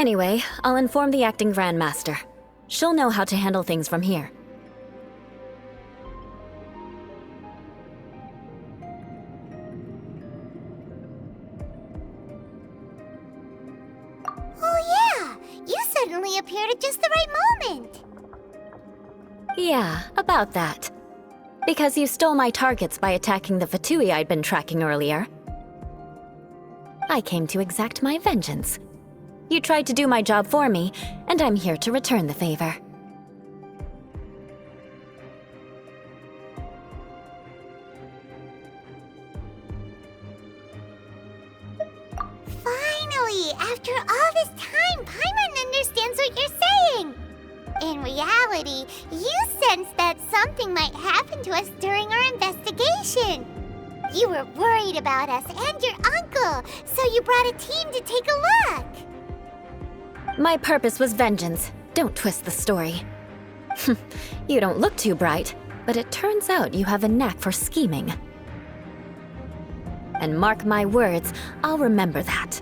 Anyway, I'll inform the acting grandmaster. She'll know how to handle things from here. Oh yeah! You suddenly appeared at just the right moment! Yeah, about that. Because you stole my targets by attacking the Fatui I'd been tracking earlier. I came to exact my vengeance. You tried to do my job for me, and I'm here to return the favor. Finally! After all this time, Paimon understands what you're saying! In reality, you sensed that something might happen to us during our investigation. You were worried about us and your uncle, so you brought a team to take a look. My purpose was vengeance. Don't twist the story. You don't look too bright, but it turns out you have a knack for scheming. And mark my words, I'll remember that.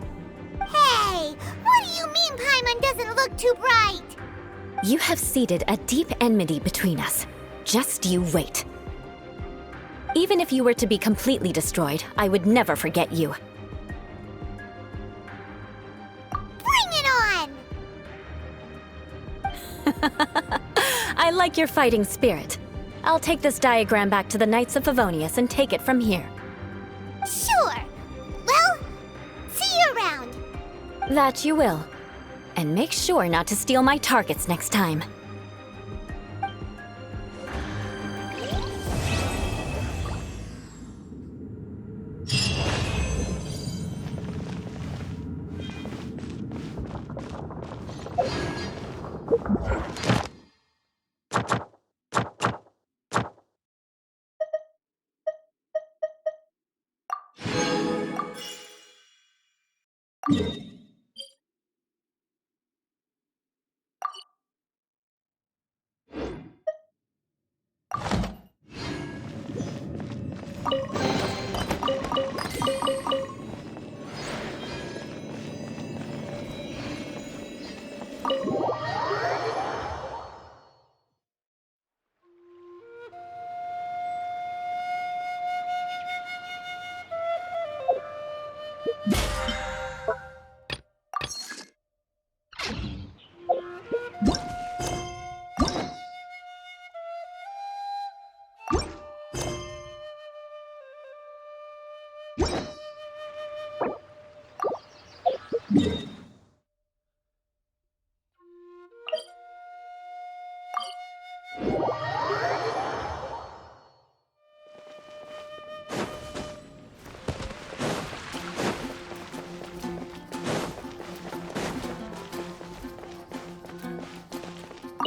Hey, what do you mean Paimon doesn't look too bright? You have seeded a deep enmity between us. Just you wait. Even if you were to be completely destroyed, I would never forget you. Bring it on! I like your fighting spirit. I'll take this diagram back to the Knights of Favonius and take it from here. Sure. Well, see you around. That you will. And make sure not to steal my targets next time.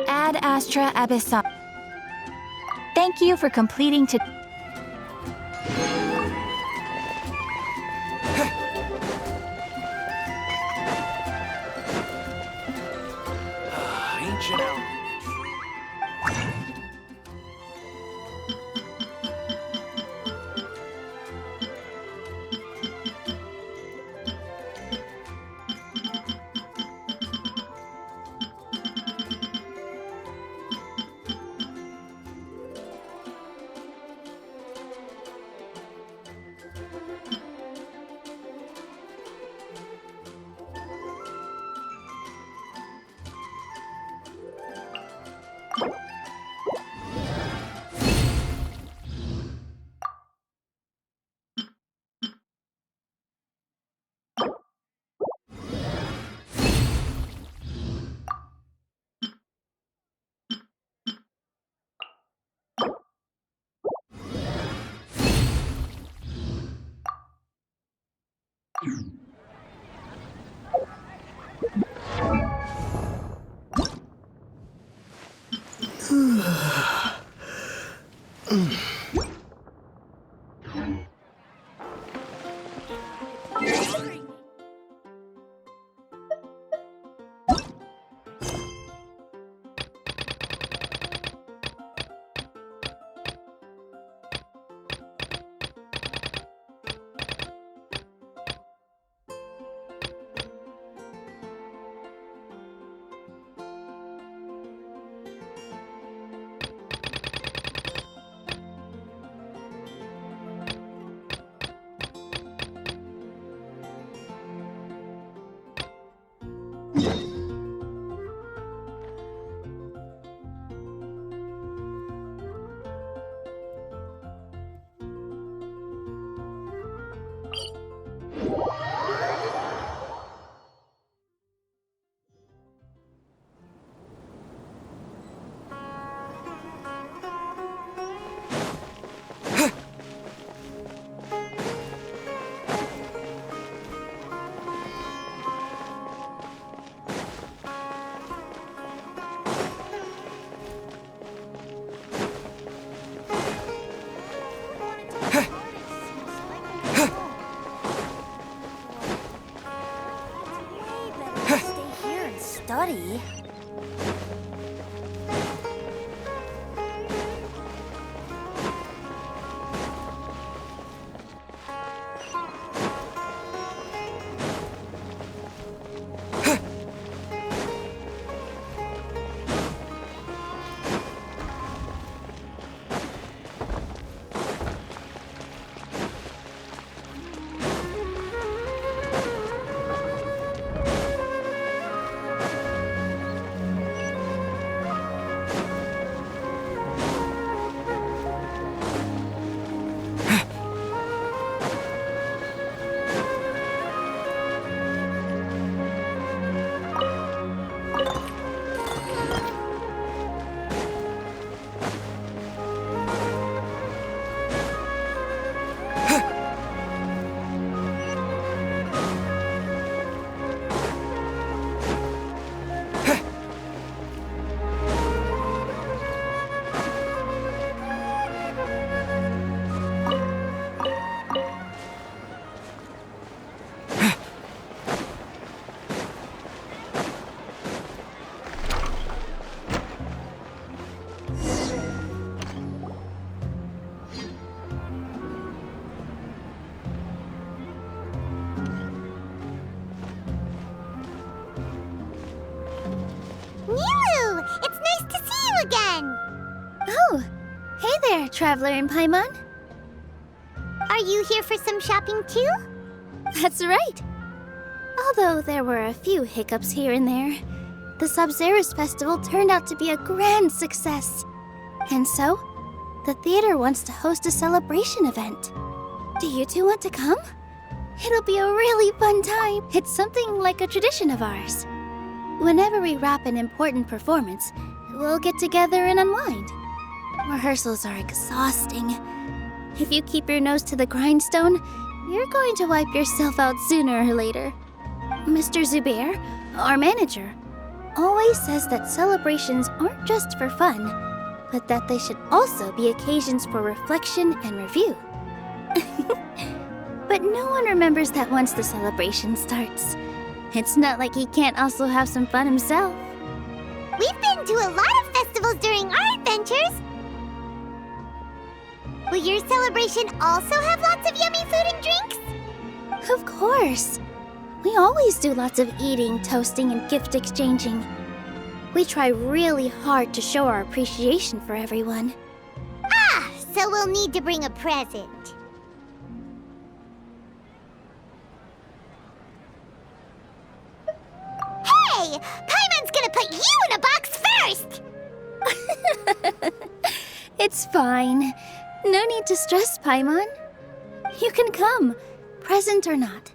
Ad Astra Abyssal. Thank you for completing to. Ancient Elm. Traveler and Paimon? Are you here for some shopping too? That's right. Although there were a few hiccups here and there, the Sub-Zeros Festival turned out to be a grand success. And so, the theater wants to host a celebration event. Do you two want to come? It'll be a really fun time. It's something like a tradition of ours. Whenever we wrap an important performance, we'll get together and unwind. Rehearsals are exhausting. If you keep your nose to the grindstone, you're going to wipe yourself out sooner or later. Mr. Zubair, our manager, always says that celebrations aren't just for fun, but that they should also be occasions for reflection and review. But no one remembers that once the celebration starts. It's not like he can't also have some fun himself. We've been to a lot of festivals during our adventures. Will your celebration also have lots of yummy food and drinks? Of course. We always do lots of eating, toasting, and gift exchanging. We try really hard to show our appreciation for everyone. Ah, so we'll need to bring a present. Hey! Paimon's gonna put you in a box first! It's fine. No need to stress, Paimon. You can come, present or not.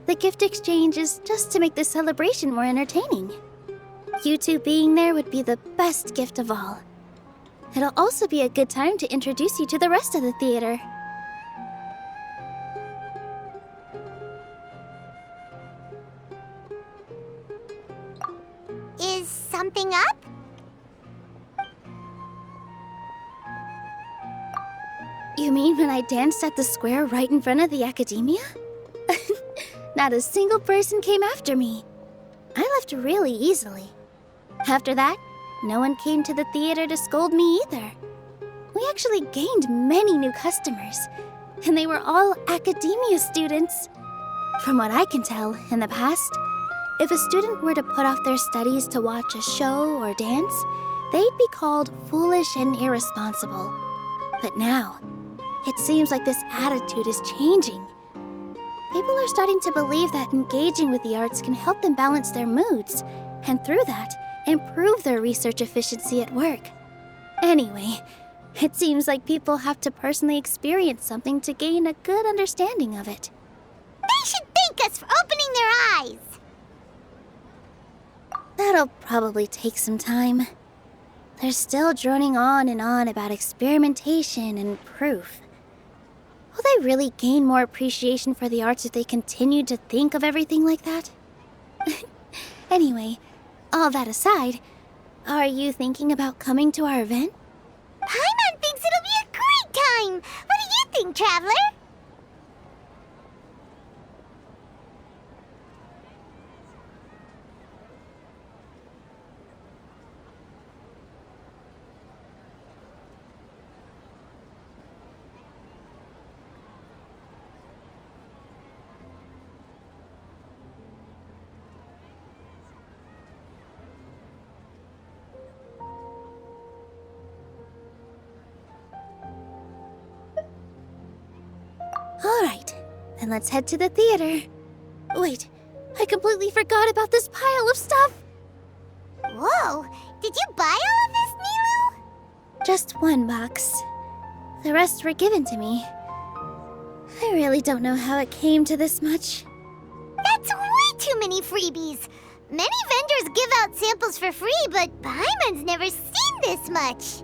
The gift exchange is just to make the celebration more entertaining. You two being there would be the best gift of all. It'll also be a good time to introduce you to the rest of the theater. Is something up? You mean when I danced at the square right in front of the academia? Not a single person came after me. I left really easily. After that, no one came to the theater to scold me either. We actually gained many new customers, and they were all academia students. From what I can tell, in the past, if a student were to put off their studies to watch a show or dance, they'd be called foolish and irresponsible. But now, it seems like this attitude is changing. People are starting to believe that engaging with the arts can help them balance their moods, and through that, improve their research efficiency at work. Anyway, it seems like people have to personally experience something to gain a good understanding of it. They should thank us for opening their eyes! That'll probably take some time. They're still droning on and on about experimentation and proof. Will they really gain more appreciation for the arts if they continue to think of everything like that? Anyway, all that aside, are you thinking about coming to our event? Paimon thinks it'll be a great time! What do you think, Traveler? Alright, then let's head to the theater. Wait, I completely forgot about this pile of stuff! Whoa! Did you buy all of this, Nilou? Just one box. The rest were given to me. I really don't know how it came to this much. That's way too many freebies! Many vendors give out samples for free, but Paimon's never seen this much!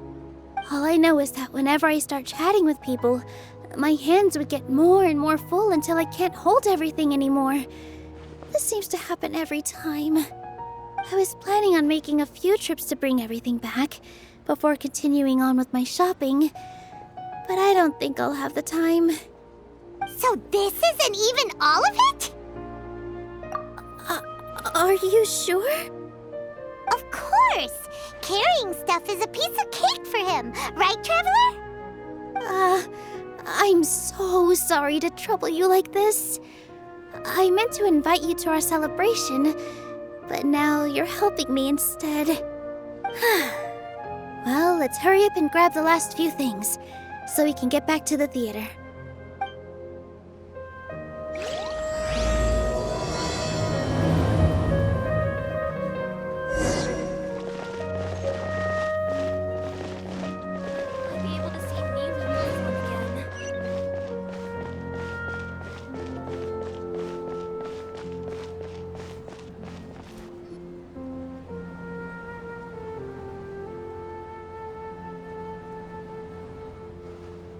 All I know is that whenever I start chatting with people, my hands would get more and more full until I can't hold everything anymore. This seems to happen every time. I was planning on making a few trips to bring everything back before continuing on with my shopping, but I don't think I'll have the time. So this isn't even all of it? Are you sure? Of course! Carrying stuff is a piece of cake for him, right, Traveler? I'm so sorry to trouble you like this. I meant to invite you to our celebration, but now you're helping me instead. Well, let's hurry up and grab the last few things, so we can get back to the theater. I'll be able to see Nilou again.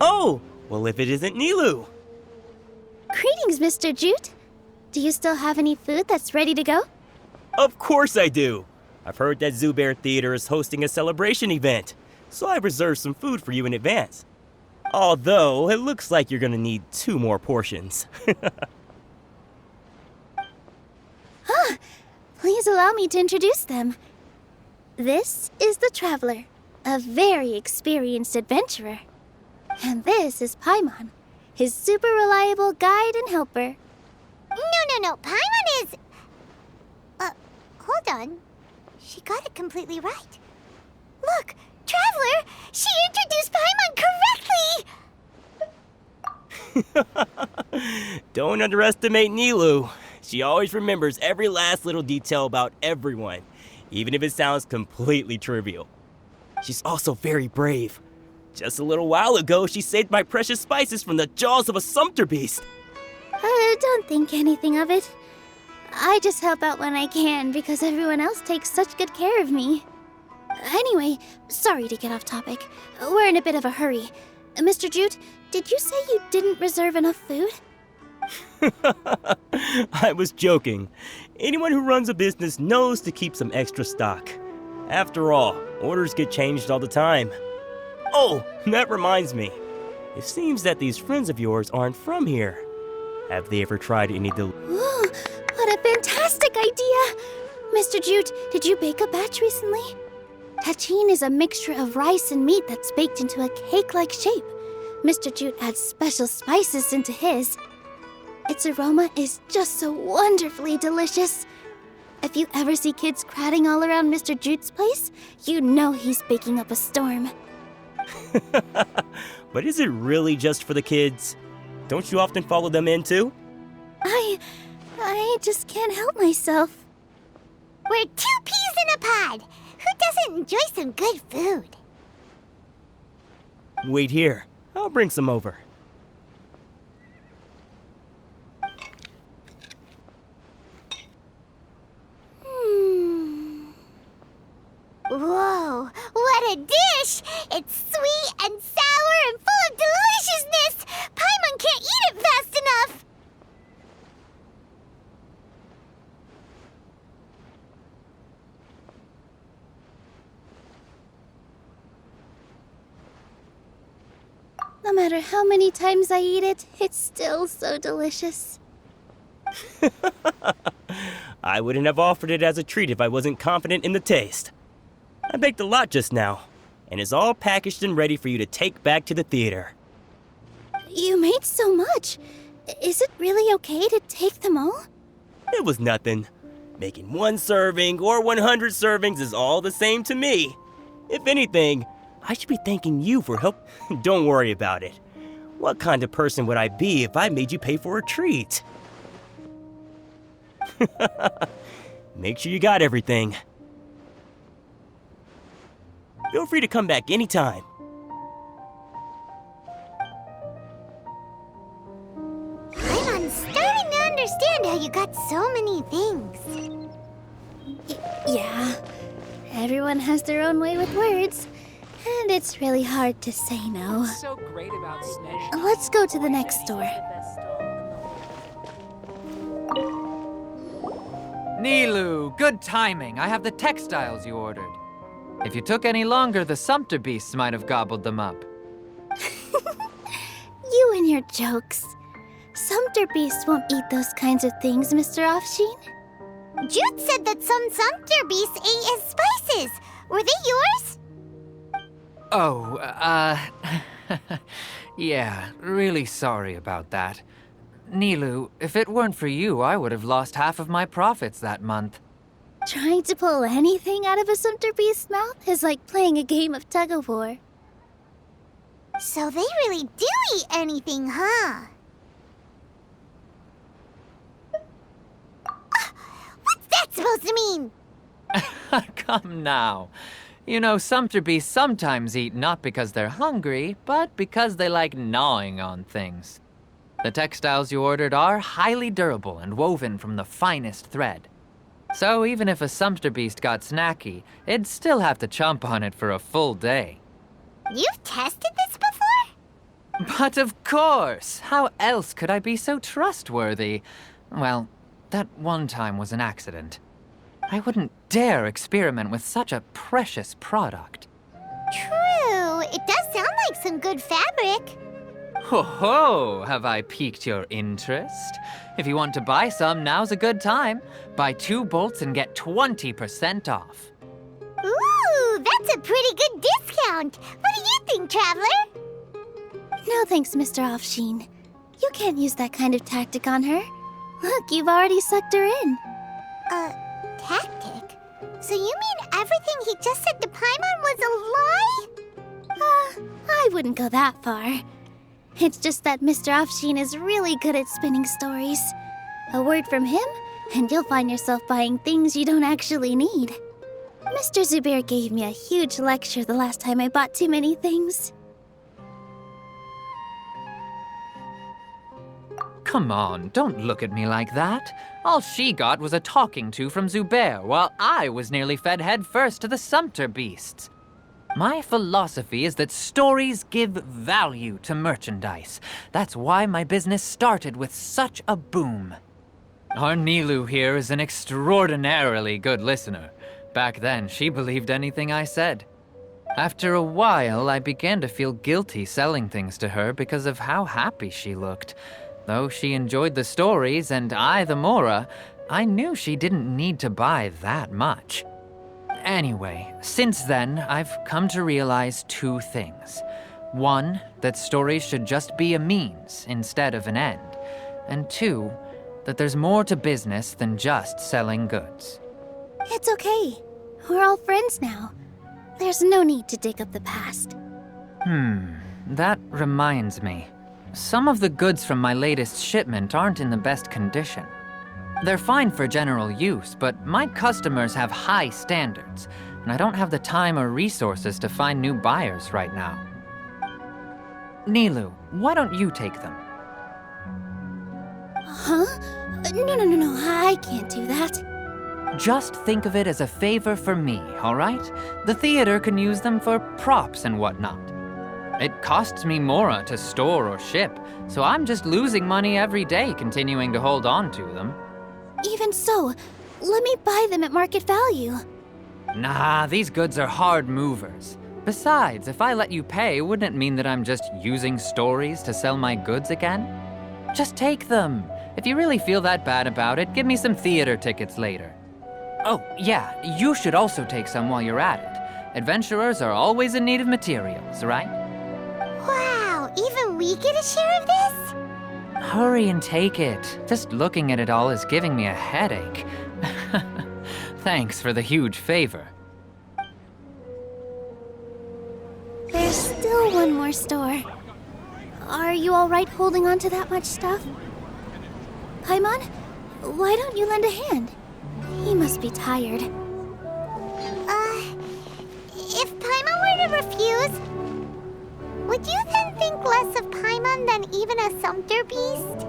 Oh, well if it isn't Nilou. Greetings, Mr. Jute. Do you still have any food that's ready to go? Of course I do. I've heard that Zubair Theater is hosting a celebration event, so I've reserved some food for you in advance. Although, it looks like you're gonna need 2 more portions. Please allow me to introduce them. This is the Traveler, a very experienced adventurer. And this is Paimon, his super reliable guide and helper. No. Paimon is... hold on. She got it completely right. Look, Traveler! She introduced Paimon correctly! Don't underestimate Nilou. She always remembers every last little detail about everyone, even if it sounds completely trivial. She's also very brave. Just a little while ago, she saved my precious spices from the jaws of a sumpter beast. Don't think anything of it. I just help out when I can because everyone else takes such good care of me. Anyway, sorry to get off topic. We're in a bit of a hurry. Mr. Jute, did you say you didn't reserve enough food? I was joking. Anyone who runs a business knows to keep some extra stock. After all, orders get changed all the time. Oh, that reminds me. It seems that these friends of yours aren't from here. Have they ever tried any Ooh, what a fantastic idea! Mr. Jute, did you bake a batch recently? Tachine is a mixture of rice and meat that's baked into a cake-like shape. Mr. Jute adds special spices into his. Its aroma is just so wonderfully delicious. If you ever see kids crowding all around Mr. Jute's place, you know he's baking up a storm. But is it really just for the kids? Don't you often follow them in too? I just can't help myself. We're 2 peas in a pod! Who doesn't enjoy some good food? Wait here. I'll bring some over. Whoa, what a dish! It's sweet and sour and full of deliciousness! Paimon can't eat it fast enough! No matter how many times I eat it, it's still so delicious. I wouldn't have offered it as a treat if I wasn't confident in the taste. I baked a lot just now, and it's all packaged and ready for you to take back to the theater. You made so much. Is it really okay to take them all? It was nothing. Making 1 serving or 100 servings is all the same to me. If anything, I should be thanking you for help. Don't worry about it. What kind of person would I be if I made you pay for a treat? Make sure you got everything. Feel free to come back anytime. Paimon's starting to understand how you got so many things. Yeah. Everyone has their own way with words, and it's really hard to say no. What's so great about Snezh? Let's go to the next store. Nilou, good timing. I have the textiles you ordered. If you took any longer, the sumpter beasts might have gobbled them up. You and your jokes. Sumpter beasts won't eat those kinds of things, Mr. Offsheen. Jute said that some sumpter beasts ate his spices. Were they yours? Oh, yeah, really sorry about that. Nilou, if it weren't for you, I would have lost half of my profits that month. Trying to pull anything out of a Sumpter Beast's mouth is like playing a game of tug-of-war. So they really do eat anything, huh? What's that supposed to mean? Come now. You know, Sumpter Beasts sometimes eat not because they're hungry, but because they like gnawing on things. The textiles you ordered are highly durable and woven from the finest thread. So even if a Sumpter Beast got snacky, it'd still have to chomp on it for a full day. You've tested this before? But of course! How else could I be so trustworthy? Well, that one time was an accident. I wouldn't dare experiment with such a precious product. True. It does sound like some good fabric. Ho ho! Have I piqued your interest? If you want to buy some, now's a good time. Buy 2 bolts and get 20% off. Ooh, that's a pretty good discount. What do you think, Traveler? No thanks, Mr. Offsheen. You can't use that kind of tactic on her. Look, you've already sucked her in. Tactic? So you mean everything he just said to Paimon was a lie? I wouldn't go that far. It's just that Mr. Offsheen is really good at spinning stories. A word from him, and you'll find yourself buying things you don't actually need. Mr. Zubair gave me a huge lecture the last time I bought too many things. Come on, don't look at me like that. All she got was a talking to from Zubair, while I was nearly fed headfirst to the Sumpter Beasts. My philosophy is that stories give value to merchandise. That's why my business started with such a boom. Our Nilou here is an extraordinarily good listener. Back then, she believed anything I said. After a while, I began to feel guilty selling things to her because of how happy she looked. Though she enjoyed the stories and I the Mora, I knew she didn't need to buy that much. Anyway, since then, I've come to realize 2 things. 1, that stories should just be a means instead of an end. And 2, that there's more to business than just selling goods. It's okay. We're all friends now. There's no need to dig up the past. That reminds me. Some of the goods from my latest shipment aren't in the best condition. They're fine for general use, but my customers have high standards, and I don't have the time or resources to find new buyers right now. Nilou, why don't you take them? Huh? No, I can't do that. Just think of it as a favor for me, all right? The theater can use them for props and whatnot. It costs me Mora to store or ship, so I'm just losing money every day continuing to hold on to them. Even so, let me buy them at market value. Nah, these goods are hard movers. Besides, if I let you pay, wouldn't it mean that I'm just using stories to sell my goods again? Just take them. If you really feel that bad about it, give me some theater tickets later. Oh, yeah, you should also take some while you're at it. Adventurers are always in need of materials, right? Wow, even we get a share of this? Hurry and take it. Just looking at it all is giving me a headache. Thanks for the huge favor. There's still one more store. Are you all right holding on to that much stuff? Paimon, why don't you lend a hand? He must be tired. If Paimon were to refuse, would you then think less of Paimon than even a Sumpter Beast?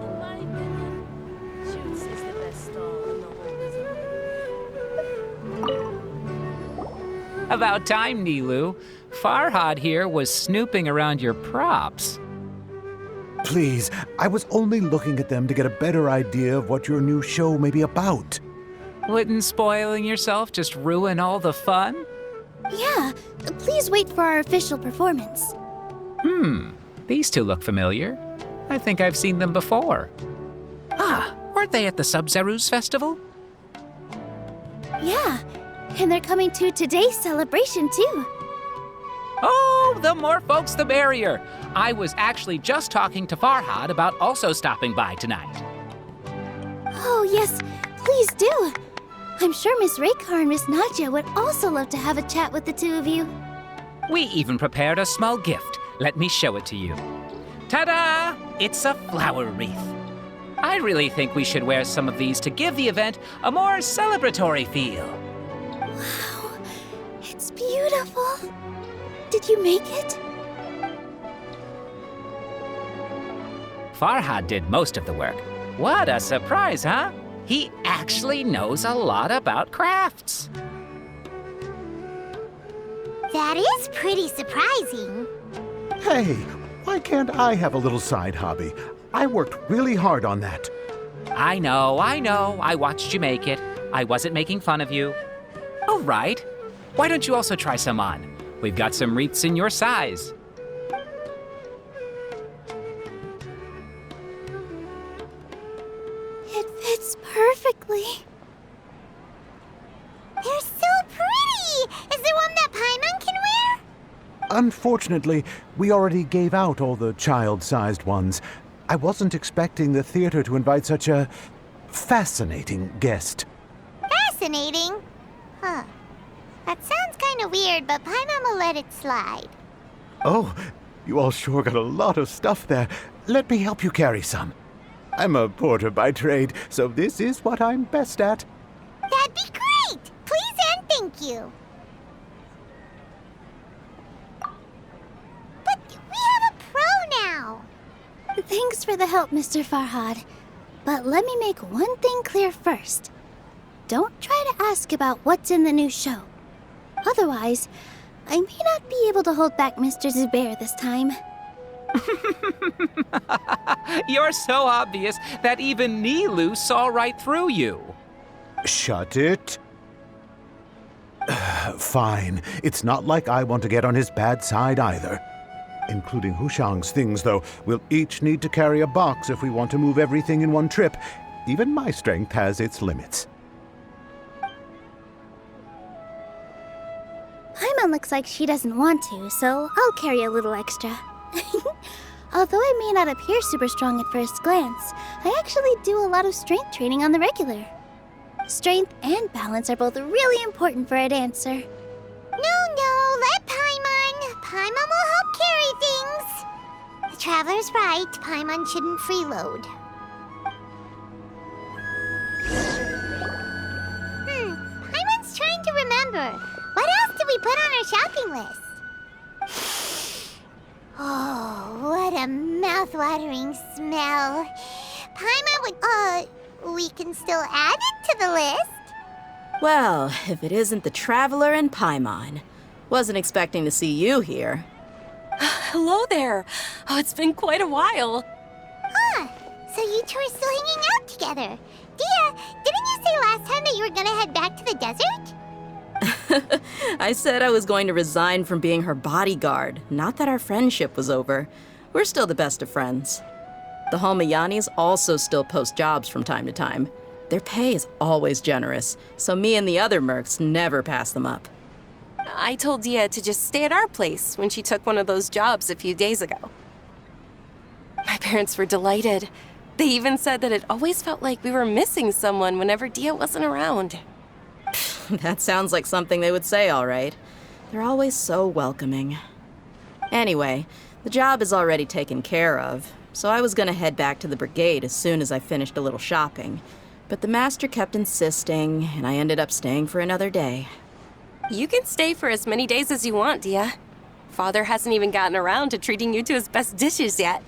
About time, Nilou. Farhad here was snooping around your props. Please, I was only looking at them to get a better idea of what your new show may be about. Wouldn't spoiling yourself just ruin all the fun? Yeah, please wait for our official performance. These two look familiar. I think I've seen them before. Ah, weren't they at the Sub-Zerus festival? Yeah, and they're coming to today's celebration too. Oh, the more folks the merrier. I was actually just talking to Farhad about also stopping by tonight. Oh yes, please do. I'm sure Miss Raykar and Miss Nadja would also love to have a chat with the two of you. We even prepared a small gift. Let me show it to you. Ta-da! It's a flower wreath. I really think we should wear some of these to give the event a more celebratory feel. Wow, it's beautiful. Did you make it? Farhad did most of the work. What a surprise, huh? He actually knows a lot about crafts. That is pretty surprising. Hey, why can't I have a little side hobby? I worked really hard on that. I know. I watched you make it. I wasn't making fun of you. All right. Why don't you also try some on? We've got some wreaths in your size. It fits perfectly. They're so pretty! Is there one that Paimon can wear? Unfortunately, we already gave out all the child-sized ones. I wasn't expecting the theater to invite such a fascinating guest. Fascinating? Huh. That sounds kind of weird, but Paimon will let it slide. Oh, you all sure got a lot of stuff there. Let me help you carry some. I'm a porter by trade, so this is what I'm best at. That'd be great! Please and thank you. But we have a pro now. Thanks for the help, Mr. Farhad. But let me make one thing clear first. Don't try to ask about what's in the new show. Otherwise, I may not be able to hold back Mr. Zubair this time. You're so obvious that even Nilou saw right through you. Shut it. Fine. It's not like I want to get on his bad side either. Including Hushang's things, though. We'll each need to carry a box if we want to move everything in one trip. Even my strength has its limits. Paimon looks like she doesn't want to, so I'll carry a little extra. Although I may not appear super strong at first glance, I actually do a lot of strength training on the regular. Strength and balance are both really important for a dancer. No, let Paimon. Paimon will help carry things. The Traveler's right. Paimon shouldn't freeload. Paimon's trying to remember. What else did we put on our shopping list? Oh, what a mouth-watering smell. Paimon would, we can still add it to the list. Well, if it isn't the Traveler and Paimon. Wasn't expecting to see you here. Hello there. Oh, it's been quite a while. So you two are still hanging out together. Dia, didn't you say last time that you were gonna head back to the desert? I said I was going to resign from being her bodyguard, not that our friendship was over. We're still the best of friends. The Holmayanis also still post jobs from time to time. Their pay is always generous, so me and the other mercs never pass them up. I told Dia to just stay at our place when she took one of those jobs a few days ago. My parents were delighted. They even said that it always felt like we were missing someone whenever Dia wasn't around. That sounds like something they would say, all right. They're always so welcoming. Anyway, the job is already taken care of, so I was gonna head back to the brigade as soon as I finished a little shopping. But the master kept insisting, and I ended up staying for another day. You can stay for as many days as you want, Dia. Father hasn't even gotten around to treating you to his best dishes yet.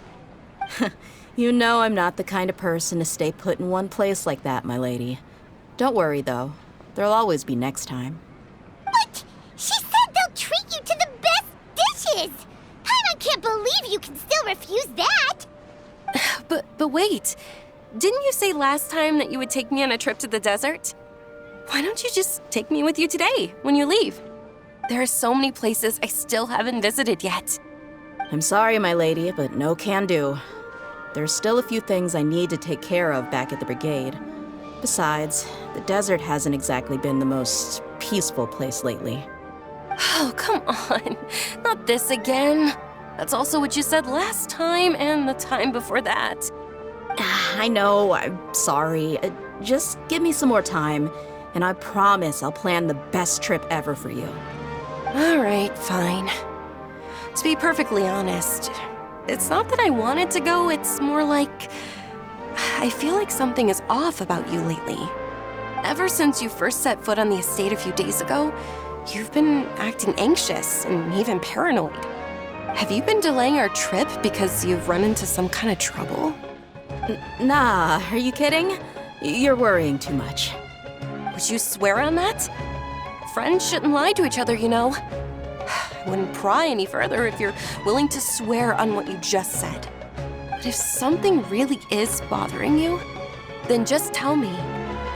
You know I'm not the kind of person to stay put in one place like that, my lady. Don't worry, though. There'll always be next time. What? She said they'll treat you to the best dishes! Paimon can't believe you can still refuse that! But wait. Didn't you say last time that you would take me on a trip to the desert? Why don't you just take me with you today, when you leave? There are so many places I still haven't visited yet. I'm sorry, my lady, but no can do. There's still a few things I need to take care of back at the brigade. Besides, the desert hasn't exactly been the most peaceful place lately. Oh, come on. Not this again. That's also what you said last time and the time before that. I know, I'm sorry. Just give me some more time, And I promise I'll plan the best trip ever for you. All right, fine. To be perfectly honest, it's not that I wanted to go, it's more like I feel like something is off about you lately. Ever since you first set foot on the estate a few days ago, you've been acting anxious and even paranoid. Have you been delaying our trip because you've run into some kind of trouble? Nah, are you kidding? You're worrying too much. Would you swear on that? Friends shouldn't lie to each other, you know. I wouldn't pry any further if you're willing to swear on what you just said. But if something really is bothering you, then just tell me.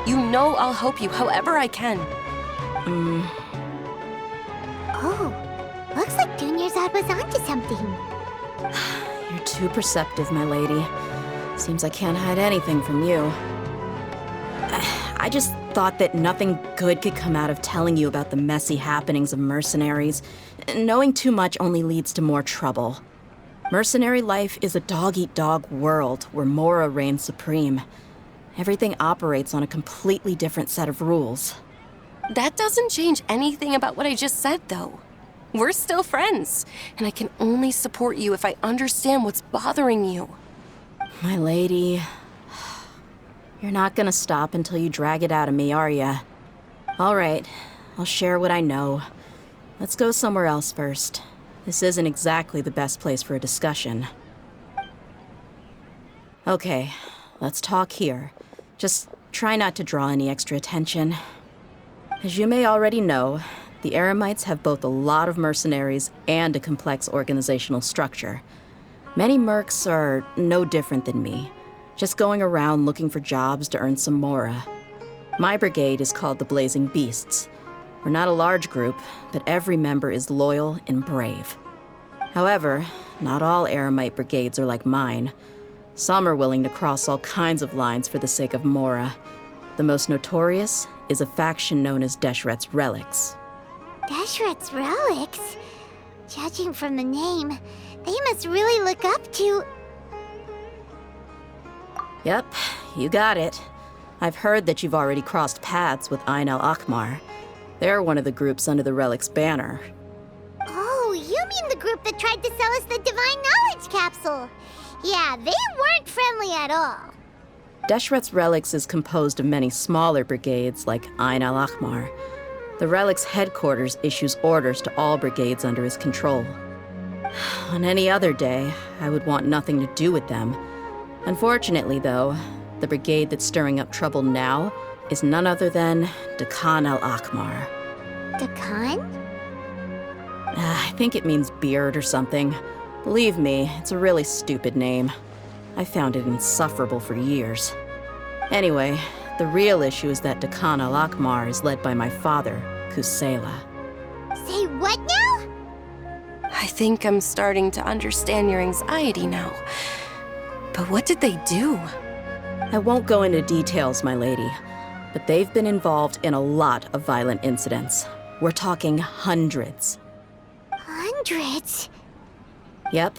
You know I'll help you however I can. Oh, looks like Junior's was onto something. You're too perceptive, my lady. Seems I can't hide anything from you. I just thought that nothing good could come out of telling you about the messy happenings of mercenaries. Knowing too much only leads to more trouble. Mercenary life is a dog-eat-dog world where Mora reigns supreme. Everything operates on a completely different set of rules. That doesn't change anything about what I just said, though. We're still friends, and I can only support you if I understand what's bothering you. My lady, you're not gonna stop until you drag it out of me, are ya? All right, I'll share what I know. Let's go somewhere else first. This isn't exactly the best place for a discussion. Okay, let's talk here. Just try not to draw any extra attention. As you may already know, the Eremites have both a lot of mercenaries and a complex organizational structure. Many mercs are no different than me, just going around looking for jobs to earn some mora. My brigade is called the Blazing Beasts. We're not a large group, but every member is loyal and brave. However, not all Eremite brigades are like mine. Some are willing to cross all kinds of lines for the sake of mora. The most notorious is a faction known as Deshret's Relics. Deshret's Relics? Judging from the name, they must really look up to... Yep, you got it. I've heard that you've already crossed paths with Ain al-Akmar. They're one of the groups under the Relic's banner. Oh, you mean the group that tried to sell us the Divine Knowledge Capsule? Yeah, they weren't friendly at all. Deshret's Relics is composed of many smaller brigades like Ain al-Akmar. The Relic's headquarters issues orders to all brigades under his control. On any other day, I would want nothing to do with them. Unfortunately, though, the brigade that's stirring up trouble now is none other than Dakan al-Akmar. Dakan? I think it means beard or something. Believe me, it's a really stupid name. I found it insufferable for years. Anyway, the real issue is that Dakan al-Akmar is led by my father, Kusela. Say what now? I think I'm starting to understand your anxiety now. But what did they do? I won't go into details, my lady, but they've been involved in a lot of violent incidents. We're talking hundreds. Hundreds? Yep.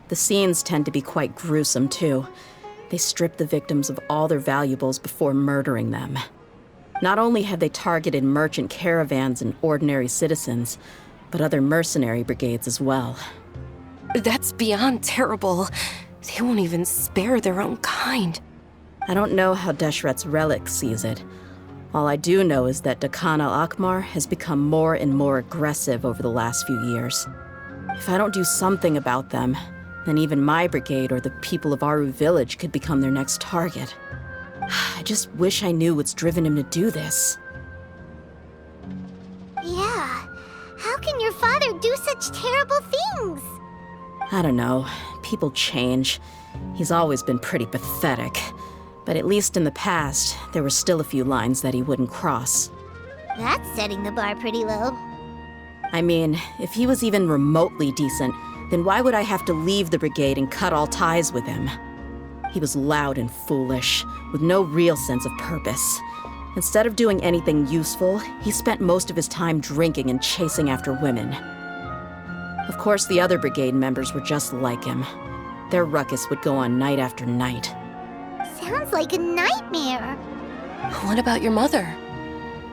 The scenes tend to be quite gruesome, too. They strip the victims of all their valuables before murdering them. Not only have they targeted merchant caravans and ordinary citizens, but other mercenary brigades as well. That's beyond terrible. They won't even spare their own kind. I don't know how Deshret's Relic sees it. All I do know is that Dakan al-Akmar has become more and more aggressive over the last few years. If I don't do something about them, then even my brigade or the people of Aru village could become their next target. I just wish I knew what's driven him to do this. Yeah. How can your father do such terrible things? I don't know. People change. He's always been pretty pathetic. But at least in the past, there were still a few lines that he wouldn't cross. That's setting the bar pretty low. I mean, if he was even remotely decent, then why would I have to leave the brigade and cut all ties with him? He was loud and foolish, with no real sense of purpose. Instead of doing anything useful, he spent most of his time drinking and chasing after women. Of course, the other brigade members were just like him. Their ruckus would go on night after night. Sounds like a nightmare. What about your mother?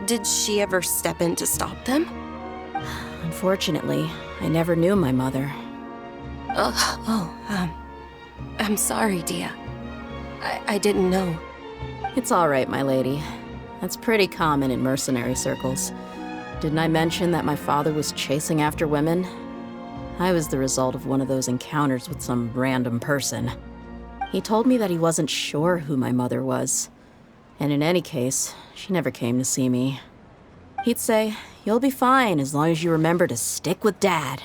Did she ever step in to stop them? Unfortunately, I never knew my mother. I'm sorry, Dia. I didn't know. It's all right, my lady. That's pretty common in mercenary circles. Didn't I mention that my father was chasing after women? I was the result of one of those encounters with some random person. He told me that he wasn't sure who my mother was. And in any case, she never came to see me. He'd say, "You'll be fine as long as you remember to stick with Dad."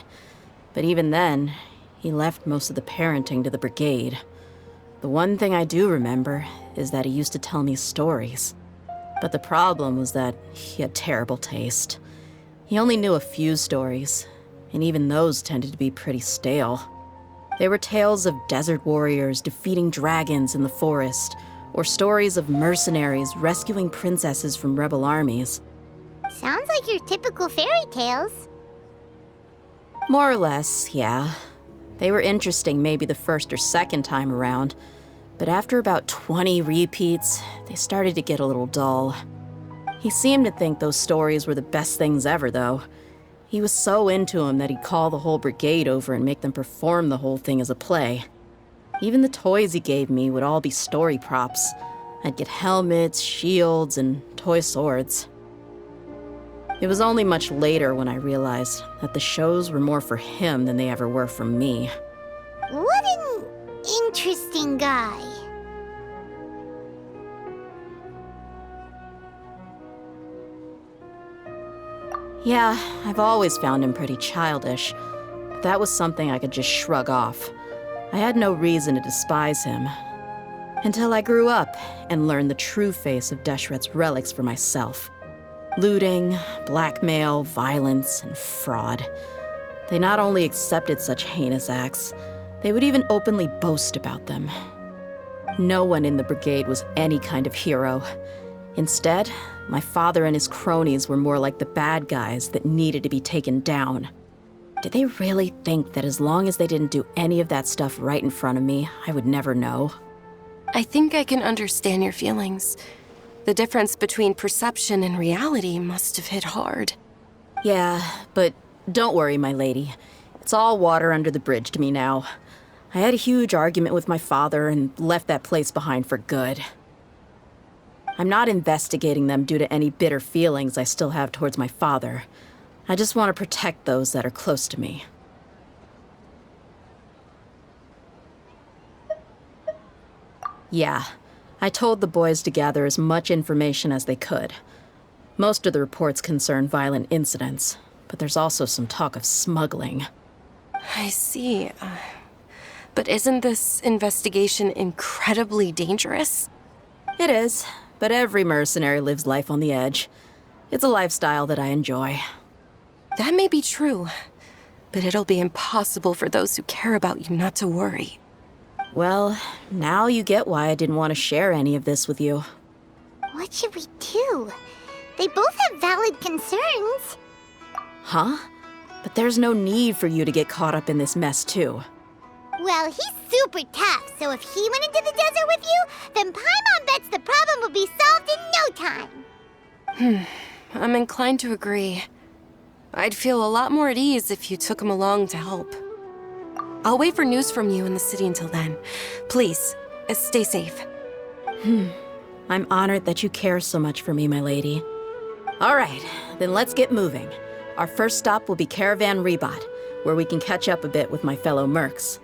But even then, he left most of the parenting to the brigade. The one thing I do remember is that he used to tell me stories. But the problem was that he had terrible taste. He only knew a few stories, and even those tended to be pretty stale. They were tales of desert warriors defeating dragons in the forest, or stories of mercenaries rescuing princesses from rebel armies. Sounds like your typical fairy tales. More or less, yeah. They were interesting maybe the first or second time around, but after about 20 repeats, they started to get a little dull. He seemed to think those stories were the best things ever, though. He was so into them that he'd call the whole brigade over and make them perform the whole thing as a play. Even the toys he gave me would all be story props. I'd get helmets, shields, and toy swords. It was only much later when I realized that the shows were more for him than they ever were for me. What an interesting guy. Yeah, I've always found him pretty childish, but that was something I could just shrug off. I had no reason to despise him. Until I grew up and learned the true face of Deshret's relics for myself. Looting, blackmail, violence, and fraud. They not only accepted such heinous acts, they would even openly boast about them. No one in the brigade was any kind of hero. Instead, my father and his cronies were more like the bad guys that needed to be taken down. Did they really think that as long as they didn't do any of that stuff right in front of me, I would never know? I think I can understand your feelings. The difference between perception and reality must have hit hard. Yeah, but don't worry, my lady. It's all water under the bridge to me now. I had a huge argument with my father and left that place behind for good. I'm not investigating them due to any bitter feelings I still have towards my father. I just want to protect those that are close to me. Yeah, I told the boys to gather as much information as they could. Most of the reports concern violent incidents, but there's also some talk of smuggling. I see. But isn't this investigation incredibly dangerous? It is, but every mercenary lives life on the edge. It's a lifestyle that I enjoy. That may be true, but it'll be impossible for those who care about you not to worry. Well, now you get why I didn't want to share any of this with you. What should we do? They both have valid concerns. Huh? But there's no need for you to get caught up in this mess, too. Well, he's super tough, so if he went into the desert with you, then Paimon bets the problem will be solved in no time. I'm inclined to agree. I'd feel a lot more at ease if you took him along to help. I'll wait for news from you in the city until then. Please, stay safe. I'm honored that you care so much for me, my lady. All right, then let's get moving. Our first stop will be Caravan Rebot, where we can catch up a bit with my fellow mercs.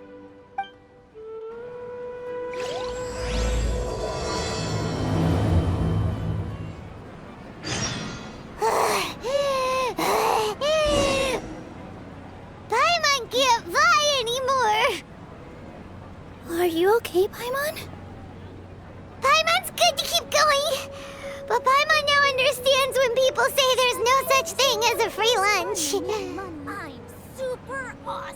Paimon can't fly anymore. Are you okay, Paimon? Paimon's good to keep going. But Paimon now understands when people say there's no such thing as a free lunch. I'm super awesome.